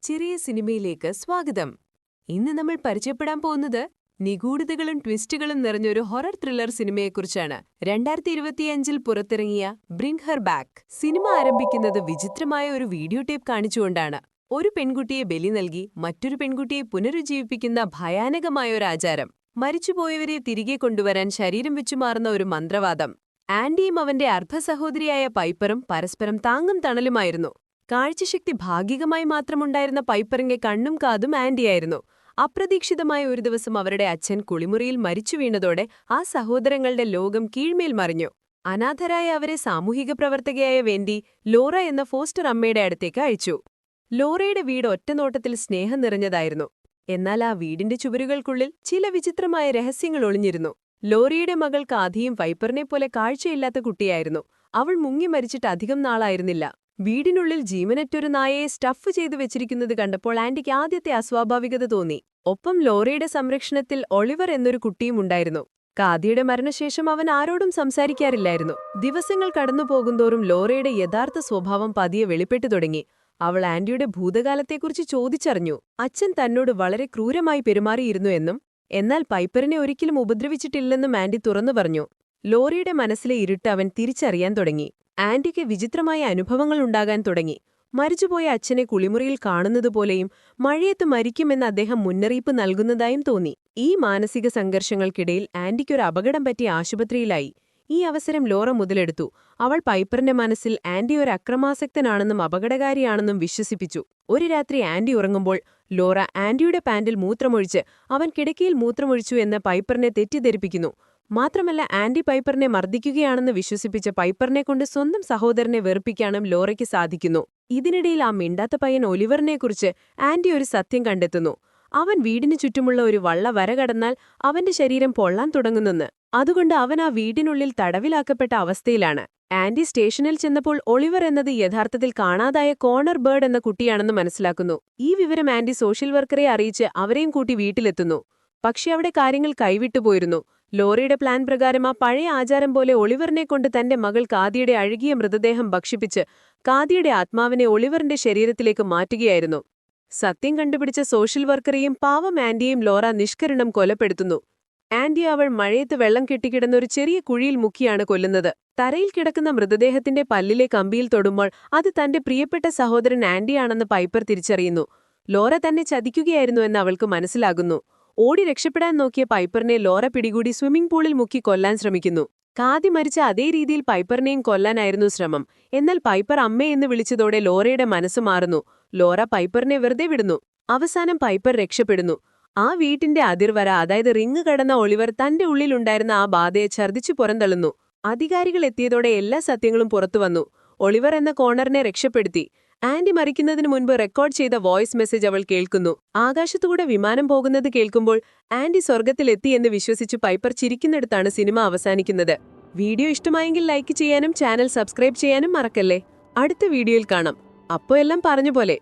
ചെറിയ സിനിമയിലേക്ക് സ്വാഗതം. ഇന്ന് നമ്മൾ പരിചയപ്പെടാൻ പോകുന്നത് നിഗൂഢതകളും ട്വിസ്റ്റുകളും നിറഞ്ഞൊരു ഹൊറർ ത്രില്ലർ സിനിമയെക്കുറിച്ചാണ്. 2025-ൽ പുറത്തിറങ്ങിയ ബ്രിങ് ഹർ ബാക്ക്. സിനിമ ആരംഭിക്കുന്നത് വിചിത്രമായ ഒരു വീഡിയോ ടേപ്പ് കാണിച്ചുകൊണ്ടാണ്. ഒരു പെൺകുട്ടിയെ ബലി നൽകി മറ്റൊരു പെൺകുട്ടിയെ പുനരുജ്ജീവിപ്പിക്കുന്ന ഭയാനകമായ ഒരു ആചാരം. മരിച്ചുപോയവരെ തിരികെ കൊണ്ടുവരാൻ ശരീരം വെച്ചുമാറുന്ന ഒരു മന്ത്രവാദം. ആൻഡിയും അവന്റെ അർദ്ധസഹോദരിയായ പൈപ്പറും പരസ്പരം താങ്ങും തണലുമായിരുന്നു. കാഴ്ചശക്തി ഭാഗികമായി മാത്രമുണ്ടായിരുന്ന പൈപ്പറിന്റെ കണ്ണും കാതും ആൻഡിയായിരുന്നു. അപ്രതീക്ഷിതമായ ഒരു ദിവസം അവരുടെ അച്ഛൻ കുളിമുറിയിൽ മരിച്ചു വീണതോടെ ആ സഹോദരങ്ങളുടെ ലോകം കീഴ്മേൽ മറിഞ്ഞു. അനാഥരായ അവരെ സാമൂഹിക പ്രവർത്തകയായ വെൻഡി ലോറ എന്ന ഫോസ്റ്റർ അമ്മയുടെ അടുത്തേക്ക് അയച്ചു. ലോറയുടെ വീട് ഒറ്റനോട്ടത്തിൽ സ്നേഹം നിറഞ്ഞതായിരുന്നു. എന്നാൽ ആ വീടിന്റെ ചുവരുകൾക്കുള്ളിൽ ചില വിചിത്രമായ രഹസ്യങ്ങൾ ഒളിഞ്ഞിരുന്നു. ലോറിയുടെ മകൾ കാധിയും പൈപ്പറിനെപ്പോലെ കാഴ്ചയില്ലാത്ത കുട്ടിയായിരുന്നു. അവൾ മുങ്ങി മരിച്ചിട്ട് അധികം നാളായിരുന്നില്ല. വീടിനുള്ളിൽ ജീവനറ്റൊരു നായയെ സ്റ്റഫ് ചെയ്തു വെച്ചിരിക്കുന്നത് കണ്ടപ്പോൾ ആൻഡിക്ക് ആദ്യത്തെ അസ്വാഭാവികത തോന്നി. ഒപ്പം ലോറയുടെ സംരക്ഷണത്തിൽ ഒളിവർ എന്നൊരു കുട്ടിയും ഉണ്ടായിരുന്നു. കാദിയുടെ മരണശേഷം അവൻ ആരോടും സംസാരിക്കാറില്ലായിരുന്നു. ദിവസങ്ങൾ കടന്നുപോകുന്തോറും ലോറയുടെ യഥാർത്ഥ സ്വഭാവം പതിയെ വെളിപ്പെട്ടു തുടങ്ങി. അവൾ ആൻഡിയുടെ ഭൂതകാലത്തെക്കുറിച്ച് ചോദിച്ചറിഞ്ഞു. അച്ഛൻ തന്നോട് വളരെ ക്രൂരമായി പെരുമാറിയിരുന്നു എന്നും എന്നാൽ പൈപ്പറിനെ ഒരിക്കലും ഉപദ്രവിച്ചിട്ടില്ലെന്നും ആൻഡി തുറന്നു പറഞ്ഞു. ലോറിയുടെ മനസ്സിലെ ഇരുട്ട് അവൻ തിരിച്ചറിയാൻ തുടങ്ങി. ആൻഡിക്ക് വിചിത്രമായ അനുഭവങ്ങൾ ഉണ്ടാകാൻ തുടങ്ങി. മരിച്ചുപോയ അച്ഛനെ കുളിമുറിയിൽ കാണുന്നതുപോലെയും മഴയത്ത് മരിക്കുമെന്ന് അദ്ദേഹം മുന്നറിയിപ്പ് നൽകുന്നതായും തോന്നി. ഈ മാനസിക സംഘർഷങ്ങൾക്കിടയിൽ ആൻഡിക്കൊരു അപകടം പറ്റി ആശുപത്രിയിലായി. ഈ അവസരം ലോറ മുതലെടുത്തു. അവൾ പൈപ്പറിന്റെ മനസ്സിൽ ആൻഡി ഒരു അക്രമാസക്തനാണെന്നും അപകടകാരിയാണെന്നും വിശ്വസിപ്പിച്ചു. ഒരു രാത്രി ആൻഡി ഉറങ്ങുമ്പോൾ ലോറ ആൻഡിയുടെ പാന്റിൽ മൂത്രമൊഴിച്ച് അവൻ കിടക്കയിൽ മൂത്രമൊഴിച്ചു എന്ന് പൈപ്പറിനെ തെറ്റിദ്ധരിപ്പിക്കുന്നു. മാത്രമല്ല ആൻഡി പൈപ്പറിനെ മർദ്ദിക്കുകയാണെന്ന് വിശ്വസിപ്പിച്ച പൈപ്പറിനെക്കൊണ്ട് സ്വന്തം സഹോദരനെ വെറുപ്പിക്കാനും ലോറയ്ക്ക് സാധിക്കുന്നു. ഇതിനിടയിൽ ആ മിണ്ടാത്ത പയ്യൻ ഒലിവറിനെക്കുറിച്ച് ആൻഡി ഒരു സത്യം കണ്ടെത്തുന്നു. അവൻ വീടിനു ചുറ്റുമുള്ള ഒരു വള്ള വര കടന്നാൽ അവന്റെ ശരീരം പൊള്ളാൻ തുടങ്ങുന്നെന്ന്. അതുകൊണ്ട് അവൻ ആ വീടിനുള്ളിൽ തടവിലാക്കപ്പെട്ട അവസ്ഥയിലാണ്. ആൻഡി സ്റ്റേഷനിൽ ചെന്നപ്പോൾ ഒളിവർ എന്നത് യഥാർത്ഥത്തിൽ കാണാതായ കോർണർ ബേർഡ് എന്ന കുട്ടിയാണെന്ന് മനസ്സിലാക്കുന്നു. ഈ വിവരം ആൻഡി സോഷ്യൽ വർക്കറെ അറിയിച്ച് അവരെയും കൂട്ടി വീട്ടിലെത്തുന്നു. പക്ഷെ അവിടെ കാര്യങ്ങൾ കൈവിട്ടുപോയിരുന്നു. ലോറിയുടെ പ്ലാൻ പ്രകാരം ആ പഴയ ആചാരം പോലെ ഒളിവറിനെക്കൊണ്ട് തന്റെ മകൾ കാദിയുടെ അഴുകിയ മൃതദേഹം ഭക്ഷിപ്പിച്ച് കാദിയുടെ ആത്മാവിനെ ഒളിവറിന്റെ ശരീരത്തിലേക്ക് മാറ്റുകയായിരുന്നു. സത്യം കണ്ടുപിടിച്ച സോഷ്യൽ വർക്കറെയും പാവം ആൻഡിയെയും ലോറ നിഷ്കരുണം കൊലപ്പെടുത്തുന്നു. ആൻഡി അവൾ മഴയത്ത് വെള്ളം കെട്ടിക്കിടന്ന ഒരു ചെറിയ കുഴിയിൽ മുക്കിയാണ് കൊല്ലുന്നത്. തറയിൽ കിടക്കുന്ന മൃതദേഹത്തിന്റെ പല്ലിലെ കമ്പിയിൽ തൊടുമ്പോൾ അത് തന്റെ പ്രിയപ്പെട്ട സഹോദരൻ ആൻഡിയാണെന്ന് പൈപ്പർ തിരിച്ചറിയുന്നു. ലോറ തന്നെ ചതിക്കുകയായിരുന്നു എന്ന് അവൾക്ക് മനസ്സിലാകുന്നു. ഓടി രക്ഷപ്പെടാൻ നോക്കിയ പൈപ്പറിനെ ലോറ പിടികൂടി സ്വിമ്മിംഗ് പൂളിൽ മുക്കി കൊല്ലാൻ ശ്രമിക്കുന്നു. കാദി മരിച്ച അതേ രീതിയിൽ പൈപ്പറിനെയും കൊല്ലാനായിരുന്നു ശ്രമം. എന്നാൽ പൈപ്പർ അമ്മയെന്ന് വിളിച്ചതോടെ ലോറയുടെ മനസ്സ് മാറുന്നു. ലോറ പൈപ്പറിനെ വെറുതെ വിടുന്നു. അവസാനം പൈപ്പർ രക്ഷപ്പെടുന്നു. ആ വീട്ടിന്റെ അതിർവര അതായത് റിങ് കടന്ന ഒളിവർ തന്റെ ഉള്ളിലുണ്ടായിരുന്ന ആ ബാധയെ ഛർദ്ദിച്ചു പുറന്തള്ളുന്നു. അധികാരികൾ എത്തിയതോടെ എല്ലാ സത്യങ്ങളും പുറത്തുവന്നു. ഒളിവർ എന്ന കോർണറിനെ രക്ഷപ്പെടുത്തി. ആൻഡി മരിക്കുന്നതിനു മുൻപ് റെക്കോർഡ് ചെയ്ത വോയിസ് മെസ്സേജ് അവൾ കേൾക്കുന്നു. ആകാശത്തുകൂടെ വിമാനം പോകുന്നത് കേൾക്കുമ്പോൾ ആൻഡി സ്വർഗത്തിലെത്തിയെന്ന് വിശ്വസിച്ചു പൈപ്പർ ചിരിക്കുന്നിടത്താണ് സിനിമ അവസാനിക്കുന്നത്. വീഡിയോ ഇഷ്ടമായെങ്കിൽ ലൈക്ക് ചെയ്യാനും ചാനൽ സബ്സ്ക്രൈബ് ചെയ്യാനും മറക്കല്ലേ. അടുത്ത വീഡിയോയിൽ കാണാം. അപ്പോ എല്ലാം പറഞ്ഞ പോലെ.